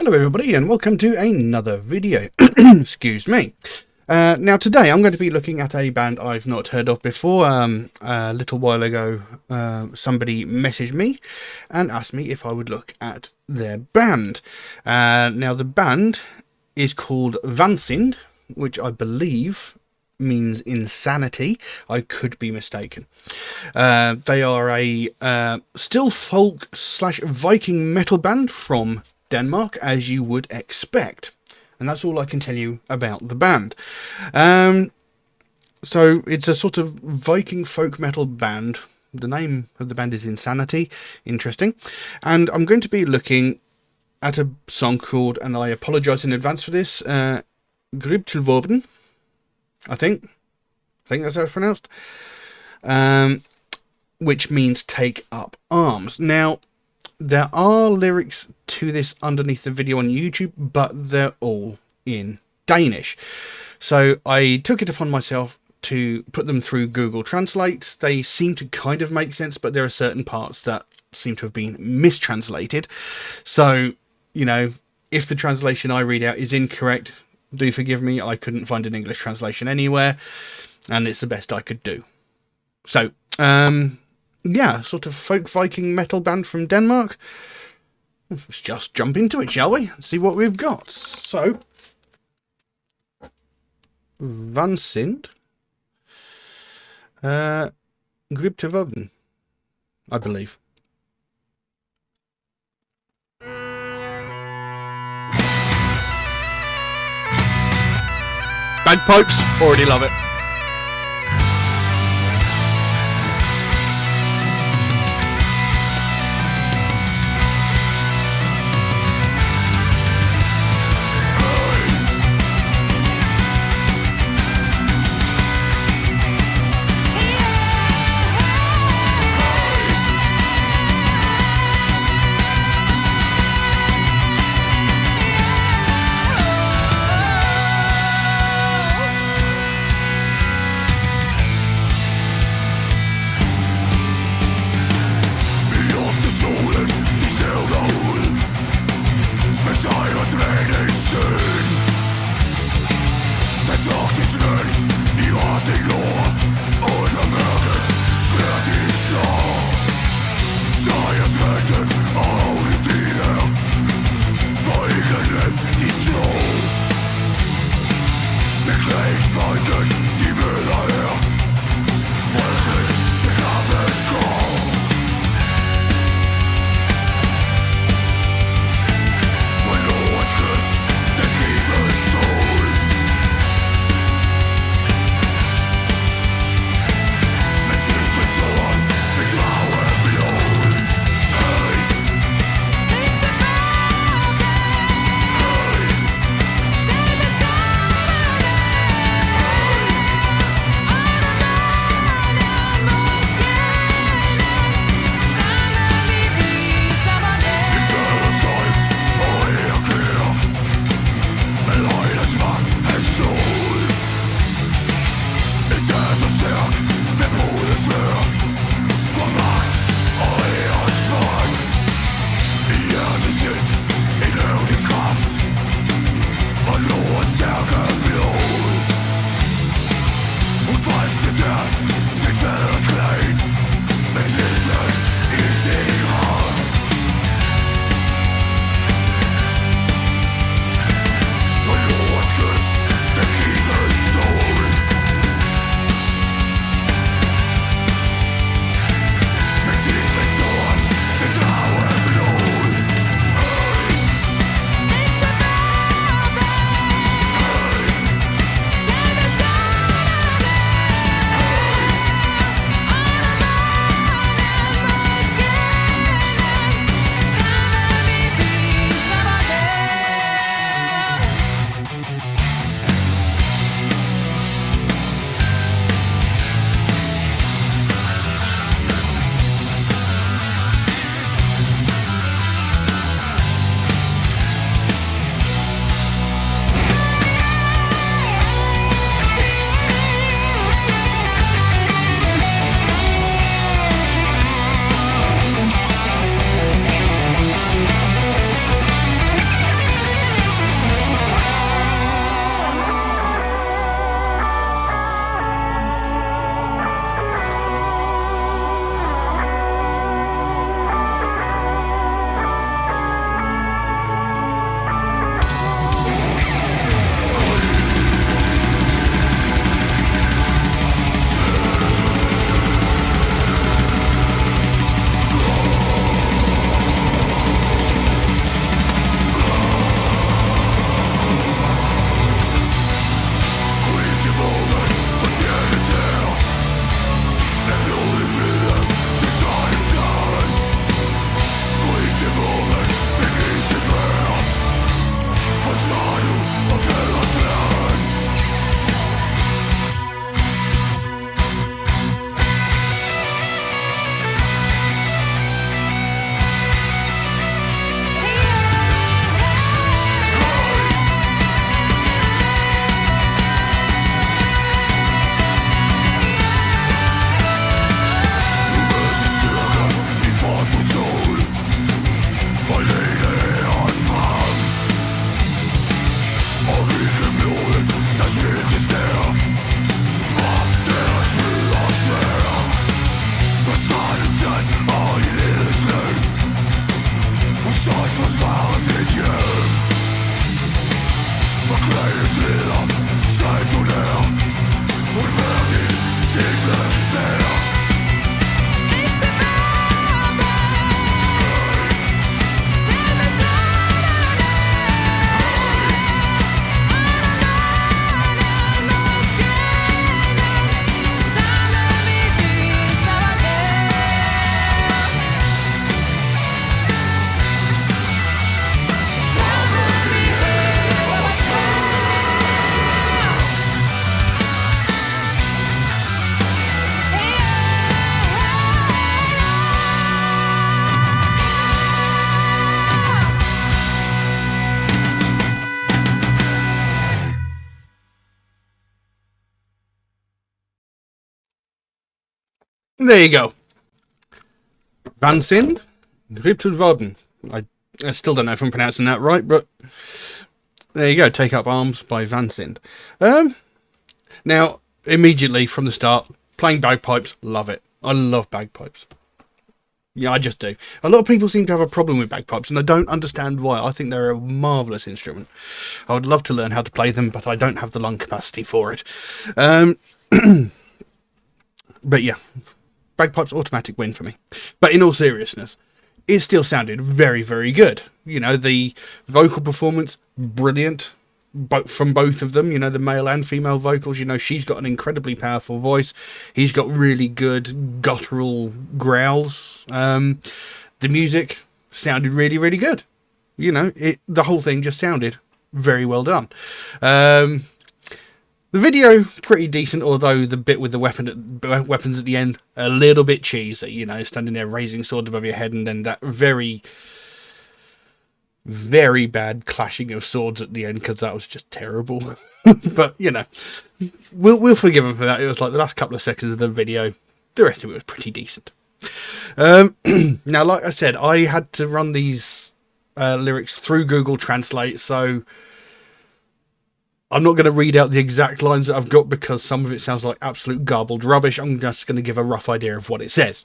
Hello everybody and welcome to another video. Excuse me. Now today I'm going to be looking at a band I've not heard of before. A little while ago somebody messaged me and asked me if I would look at their band. Now the band is called Vansind, which I believe means insanity. I could be mistaken. They are a still folk / Viking metal band from Denmark, as you would expect, and that's all I can tell you about the band. So it's a sort of Viking folk metal band. The name of the band is Insanity. Interesting. And I'm going to be looking at a song called, and I apologise in advance for this, Grib Til Va, I think that's how it's pronounced, which means take up arms. Now, there are lyrics to this underneath the video on YouTube, but they're all in Danish. So I took it upon myself to put them through Google Translate. They seem to kind of make sense, but there are certain parts that seem to have been mistranslated. So, you know, if the translation I read out is incorrect, do forgive me. I couldn't find an English translation anywhere, and it's the best I could do. So, yeah, sort of folk Viking metal band from Denmark. Let's just jump into it, shall we? See what we've got. So, Vansind, Grib Til Va, I believe. Bagpipes, already love it. there you go. Vansind, Grib Til Va. I still don't know if I'm pronouncing that right, but there you go. Take Up Arms by Vansind. Now, immediately from the start, playing bagpipes, love it. I love bagpipes. Yeah, I just do. A lot of people seem to have a problem with bagpipes, and I don't understand why. I think they're a marvellous instrument. I would love to learn how to play them, but I don't have the lung capacity for it. But yeah, bagpipes automatic win for me. But in all seriousness, it still sounded very, very good. You know, the vocal performance, brilliant. From both of them, you know, the male and female vocals. You know, she's got an incredibly powerful voice. He's got really good guttural growls. The music sounded really, really good. You know, the whole thing just sounded very well done. The video, pretty decent, although the bit with the weapons at the end, a little bit cheesy. You know, standing there raising swords above your head, and then that very, very bad clashing of swords at the end, because that was just terrible. But you know, we'll forgive him for that. It was like the last couple of seconds of the video. The rest of it was pretty decent. Now, like I said, I had to run these lyrics through Google Translate, so I'm not going to read out the exact lines that I've got, because some of it sounds like absolute garbled rubbish. I'm just going to give a rough idea of what it says.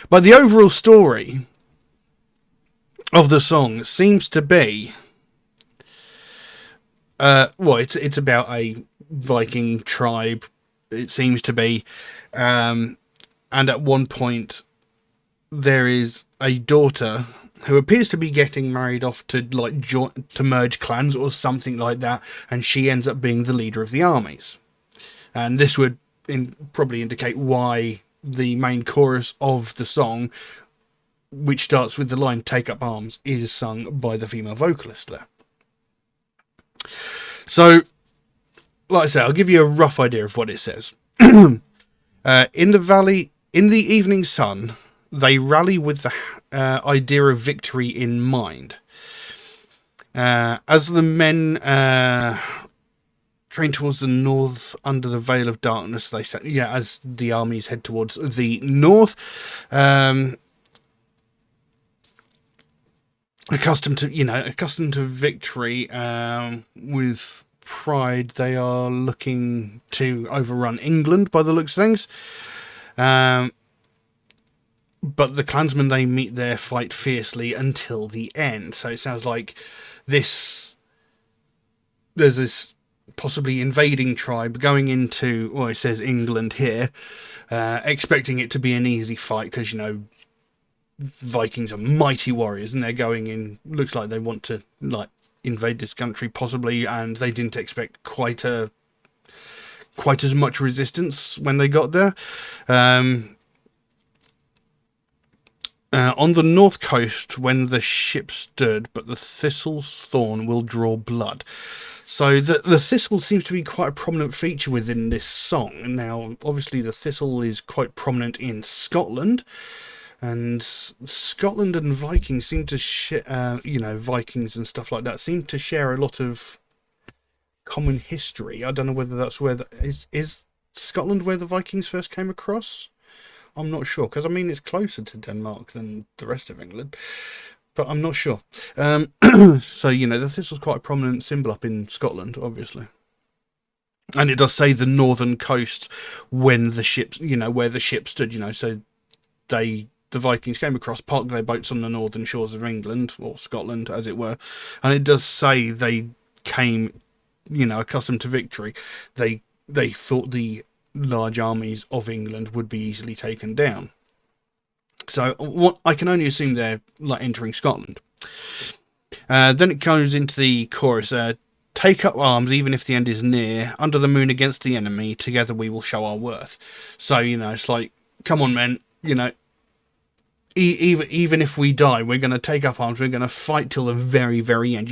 But the overall story of the song seems to be, it's about a Viking tribe, it seems to be, and at one point there is a daughter who appears to be getting married off to to merge clans or something like that, and she ends up being the leader of the armies. And this would probably indicate why the main chorus of the song, which starts with the line "Take Up Arms," is sung by the female vocalist there. So, like I say, I'll give you a rough idea of what it says. In the valley, in the evening sun, they rally with the idea of victory in mind. As the men train towards the north under the veil of darkness, they say, as the armies head towards the north, accustomed to victory, with pride, they are looking to overrun England by the looks of things. But the clansmen they meet there fight fiercely until the end. So it sounds like there's this possibly invading tribe going into, well, it says England here, expecting it to be an easy fight, because, you know, Vikings are mighty warriors, and they're going in, looks like they want to invade this country possibly, and they didn't expect quite as much resistance when they got there. On the north coast, when the ship stood, but the thistle's thorn will draw blood. So the thistle seems to be quite a prominent feature within this song. Now, obviously, the thistle is quite prominent in Scotland, and Scotland and Vikings seem to Vikings and stuff like that seem to share a lot of common history. I don't know whether that's where is Scotland where the Vikings first came across. I'm not sure, because I mean it's closer to Denmark than the rest of England, but I'm not sure. So this was quite a prominent symbol up in Scotland, obviously, and it does say the northern coast when the ships, where the ship stood. So the Vikings came across, parked their boats on the northern shores of England, or Scotland, as it were, and it does say they came, accustomed to victory. They thought the large armies of England would be easily taken down. So what I can only assume they're entering Scotland. Then it goes into the chorus. Take up arms, even if the end is near. Under the moon against the enemy, together we will show our worth. So it's like, come on, men. Even if we die, we're going to take up arms. We're going to fight till the very, very end.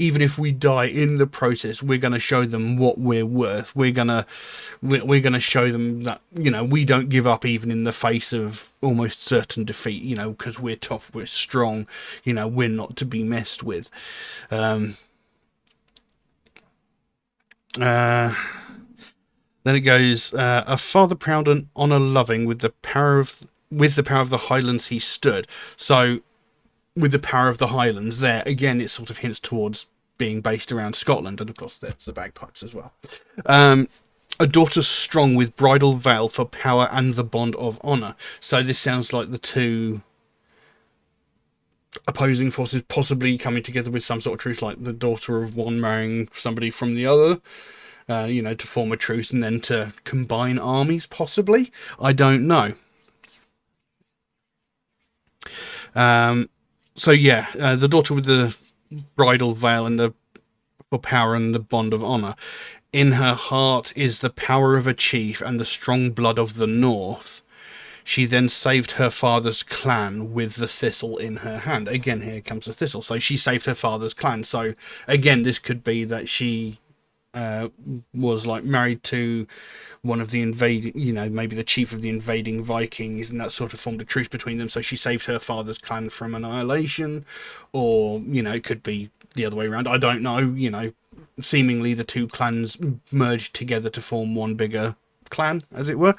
Even if we die in the process, we're going to show them what we're worth. We're going to show them that, we don't give up even in the face of almost certain defeat, because we're tough, we're strong, we're not to be messed with. Then it goes, a father proud and honour loving with the power of the Highlands he stood. So with the power of the Highlands, there again, it sort of hints towards being based around Scotland, and of course there's the bagpipes as well. A daughter strong with bridal veil for power and the bond of honour. So this sounds like the two opposing forces possibly coming together with some sort of truce, like the daughter of one marrying somebody from the other, to form a truce and then to combine armies, possibly. I don't know. So yeah, the daughter with the bridal veil and the for power and the bond of honour. In her heart is the power of a chief and the strong blood of the north. She then saved her father's clan with the thistle in her hand. Again, here comes the thistle. So she saved her father's clan. So again, this could be that she was like married to one of the invading, maybe the chief of the invading Vikings, and that sort of formed a truce between them. So she saved her father's clan from annihilation, or it could be the other way around. I don't know. Seemingly the two clans merged together to form one bigger clan, as it were.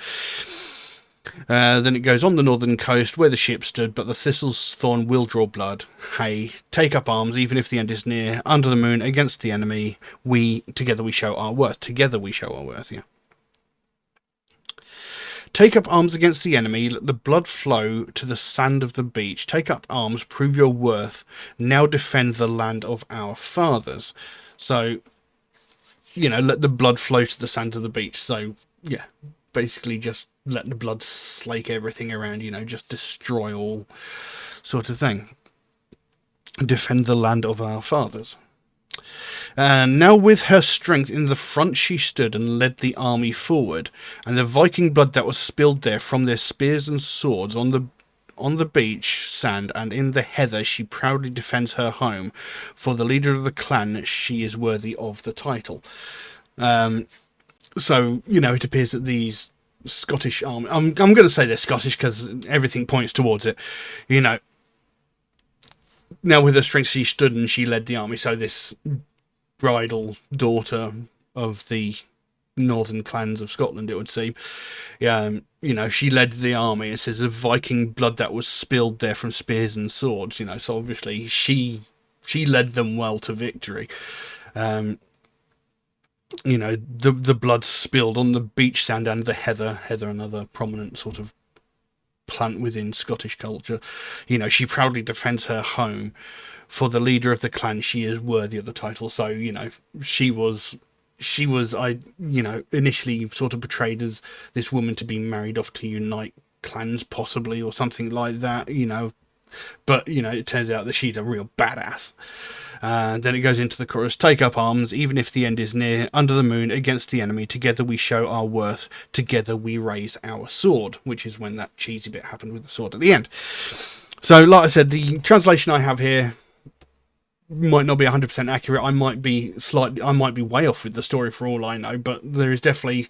Then it goes, on the northern coast where the ship stood, but the thistle's thorn will draw blood. Hey, take up arms, even if the end is near. Under the moon, against the enemy, together we show our worth. Together we show our worth, yeah. Take up arms against the enemy, let the blood flow to the sand of the beach. Take up arms, prove your worth. Now defend the land of our fathers. So, let the blood flow to the sand of the beach. So, yeah, basically just let the blood slake everything around, just destroy all sort of thing. Defend the land of our fathers. And now with her strength in the front she stood and led the army forward, and the Viking blood that was spilled there from their spears and swords on the beach sand and in the heather she proudly defends her home. For the leader of the clan she is worthy of the title. So, it appears that these Scottish army, I'm going to say they're Scottish because everything points towards it, now with her strength she stood and she led the army. So this bridal daughter of the northern clans of Scotland, it would seem, she led the army. It says the Viking blood that was spilled there from spears and swords, so obviously she led them well to victory. The blood spilled on the beach sand and the heather, another prominent sort of plant within Scottish culture. She proudly defends her home. For the leader of the clan, she is worthy of the title. So, she was initially sort of portrayed as this woman to be married off to unite clans, possibly, or something like that, But, it turns out that she's a real badass. Then it goes into the chorus. Take up arms, even if the end is near. Under the moon, against the enemy. Together we show our worth. Together we raise our sword. Which is when that cheesy bit happened with the sword at the end. So, like I said, the translation I have here might not be 100% accurate. I might be way off with the story for all I know. But there is definitely,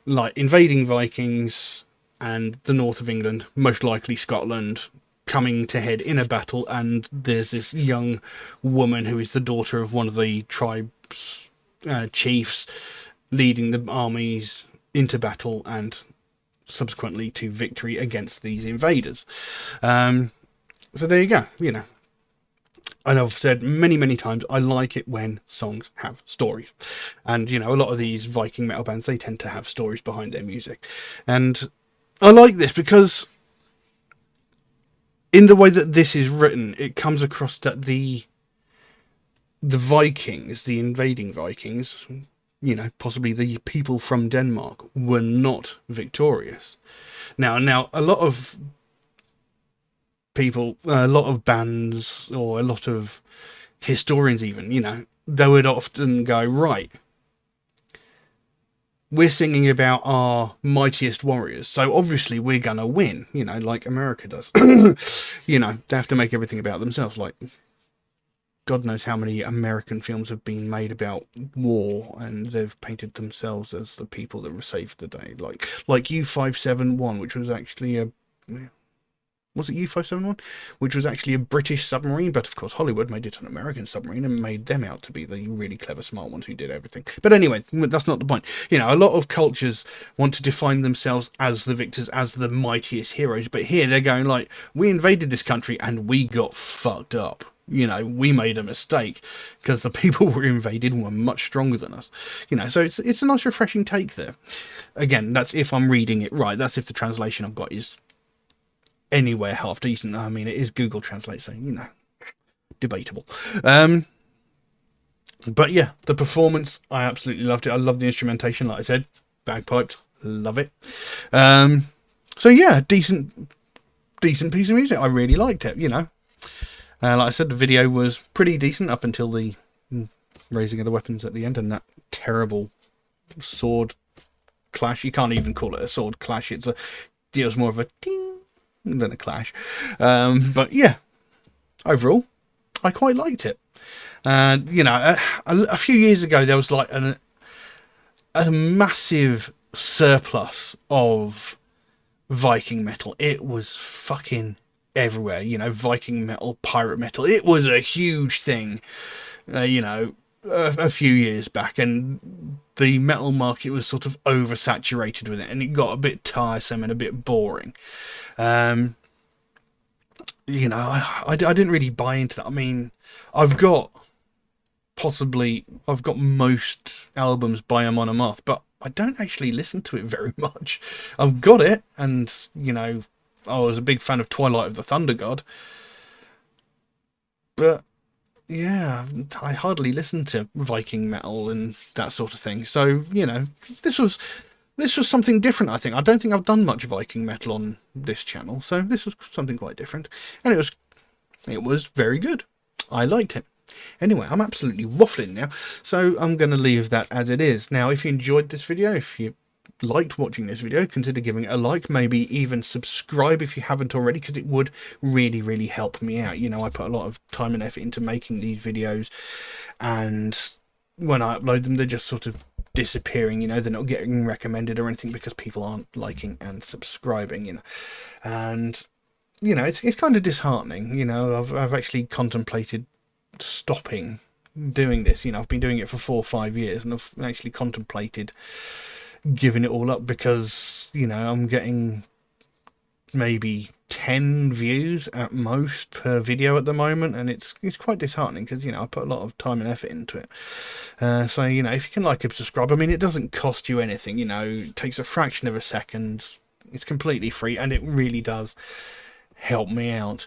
like, invading Vikings and the north of England, most likely Scotland, coming to head in a battle, and there's this young woman who is the daughter of one of the tribe's chiefs leading the armies into battle and subsequently to victory against these invaders. So there you go. And I've said many times, I like it when songs have stories. And, a lot of these Viking metal bands, they tend to have stories behind their music. And I like this because in the way that this is written, it comes across that the Vikings, the invading Vikings, possibly the people from Denmark, were not victorious. Now, a lot of people, a lot of bands, or a lot of historians even, they would often go, right, we're singing about our mightiest warriors, so obviously we're gonna win, like America does. They have to make everything about themselves. Like, God knows how many American films have been made about war, and they've painted themselves as the people that saved the day. Like U-571, which was actually was it U-571, which was actually a British submarine, but of course Hollywood made it an American submarine and made them out to be the really clever, smart ones who did everything. But anyway, that's not the point. You know, a lot of cultures want to define themselves as the victors, as the mightiest heroes, but here they're going like, we invaded this country and we got fucked up. You know, we made a mistake because the people were invaded were much stronger than us. You know, so it's a nice, refreshing take there. Again, that's if I'm reading it right. That's if the translation I've got is anywhere half decent. I mean, it is Google Translate, so, you know, debatable. But yeah, the performance, I absolutely loved it. I love the instrumentation, like I said. Bagpipes, love it. So yeah, decent piece of music. I really liked it, you know. Like I said, the video was pretty decent up until the raising of the weapons at the end and that terrible sword clash. You can't even call it a sword clash. It was more of a ding than a clash. But yeah, overall, I quite liked it. You know, a few years ago, there was like a massive surplus of Viking metal. It was fucking everywhere, you know, Viking metal, pirate metal. It was a huge thing, you know, a few years back, and the metal market was sort of oversaturated with it, and it got a bit tiresome and a bit boring. You know, I didn't really buy into that. I mean, I've got most albums by Amon Amarth, but I don't actually listen to it very much. I've got it, and, you know, I was a big fan of Twilight of the Thunder God. But, yeah, I hardly listen to Viking metal and that sort of thing. So, you know, this was something different, I think. I don't think I've done much Viking metal on this channel, so this was something quite different. And it was very good. I liked it. Anyway, I'm absolutely waffling now, so I'm going to leave that as it is. Now, if you enjoyed this video, if you liked watching this video, consider giving it a like, maybe even subscribe if you haven't already, because it would really, really help me out. You know, I put a lot of time and effort into making these videos, and when I upload them, they're just sort of disappearing. You know, they're not getting recommended or anything because people aren't liking and subscribing, you know. And, you know, it's kind of disheartening. You know, I've actually contemplated stopping doing this. You know, I've been doing it for 4 or 5 years, and I've actually contemplated giving it all up because, you know, I'm getting maybe 10 views at most per video at the moment, and it's quite disheartening because, you know, I put a lot of time and effort into it. So, you know, if you can like and subscribe, I mean, it doesn't cost you anything, you know, it takes a fraction of a second, it's completely free, and it really does help me out.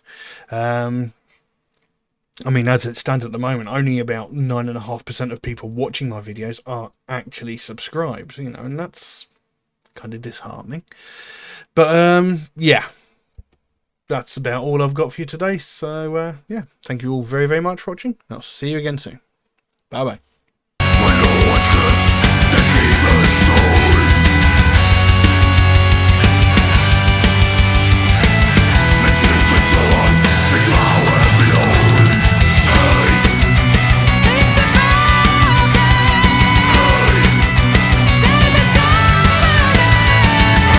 I mean, as it stands at the moment, only about 9.5% of people watching my videos are actually subscribed, you know, and that's kind of disheartening. But, yeah, that's about all I've got for you today. So, yeah, thank you all very, very much for watching. I'll see you again soon. Bye-bye.